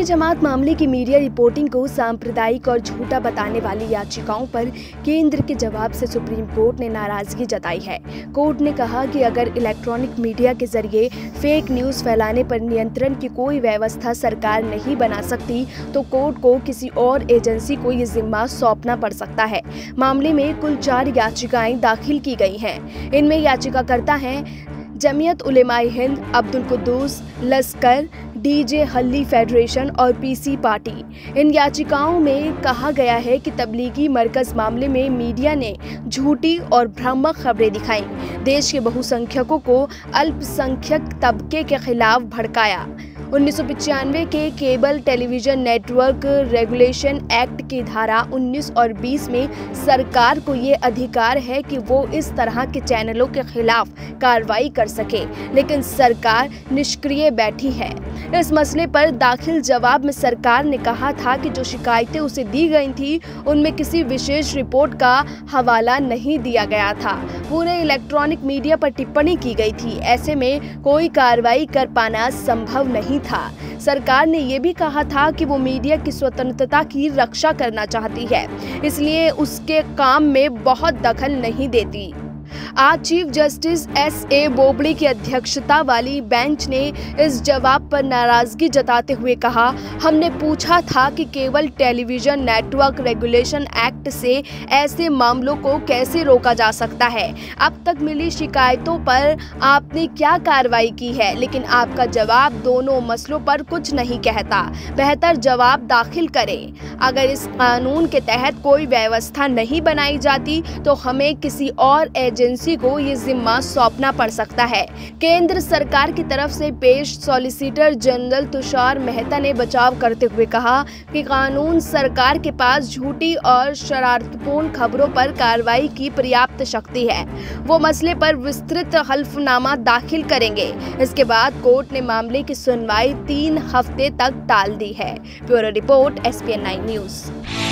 जमात मामले की media reporting को सांप्रदायिक और झूठा बताने वाली याचिकाओं पर केंद्र के जवाब से सुप्रीम कोर्ट ने नाराजगी जताई है। कोर्ट ने कहा कि अगर इलेक्ट्रॉनिक मीडिया के जरिए फेक न्यूज़ फैलाने पर नियंत्रण की कोई व्यवस्था सरकार नहीं बना सकती तो कोर्ट को किसी और एजेंसी को ये जिम्मा सौंपना पड़ सकता है। मामले में कुल 4 याचिकाएं दाखिल की गई हैं। इनमें याचिकाकर्ता हैं जमीयत उलेमाए हिंद, अब्दुल कुद्दूस, लश्कर, डीजे हल्ली फेडरेशन और पीसी पार्टी। इन याचिकाओं में कहा गया है कि तबलीगी मरकज मामले में मीडिया ने झूठी और भ्रामक खबरें दिखाई, देश के बहुसंख्यकों को अल्पसंख्यक तबके के खिलाफ भड़काया। 1995 के cable television network regulation act की धारा 19 और 20 में सरकार को ये अधिकार है कि वो इस तरह के चैनलों के खिलाफ कार्रवाई कर सके, लेकिन सरकार निष्क्रिय बैठी है। इस मसले पर दाखिल जवाब में सरकार ने कहा था कि जो शिकायतें उसे दी गई थी उनमें किसी विशेष रिपोर्ट का हवाला नहीं दिया गया था। पूरे इलेक्ट्रॉनिक मीडिया पर टिप्पणी की गई थी, ऐसे में कोई कार्रवाई कर पाना संभव नहीं था। सरकार ने यह भी कहा था कि वो मीडिया की स्वतंत्रता की रक्षा करना चाहती है, इसलिए उसके काम में बहुत दखल नहीं देती। आज चीफ जस्टिस S.A. बोबड़े की अध्यक्षता वाली बेंच ने इस जवाब पर नाराजगी जताते हुए कहा, हमने पूछा था कि cable television network regulation act से ऐसे मामलों को कैसे रोका जा सकता है। अब तक मिली शिकायतों पर आपने क्या कार्रवाई की है, लेकिन आपका जवाब दोनों मसलों पर कुछ नहीं कहता। बेहतर जवाब दाखिल करें। अगर इस कानून के तहत कोई व्यवस्था नहीं बनाई जाती तो हमें किसी और एजेंसी को ये जिम्मा सौंपना पड़ सकता है। केंद्र सरकार की तरफ से पेश सॉलिसिटर जनरल तुषार मेहता ने बचाव करते हुए कहा कि कानून सरकार के पास झूठी और शरारतपूर्ण खबरों पर कार्रवाई की पर्याप्त शक्ति है। वो मसले पर विस्तृत हल्फनामा दाखिल करेंगे। इसके बाद कोर्ट ने मामले की सुनवाई 3 हफ्ते तक टाल दी है। Bureau report SPN9 news.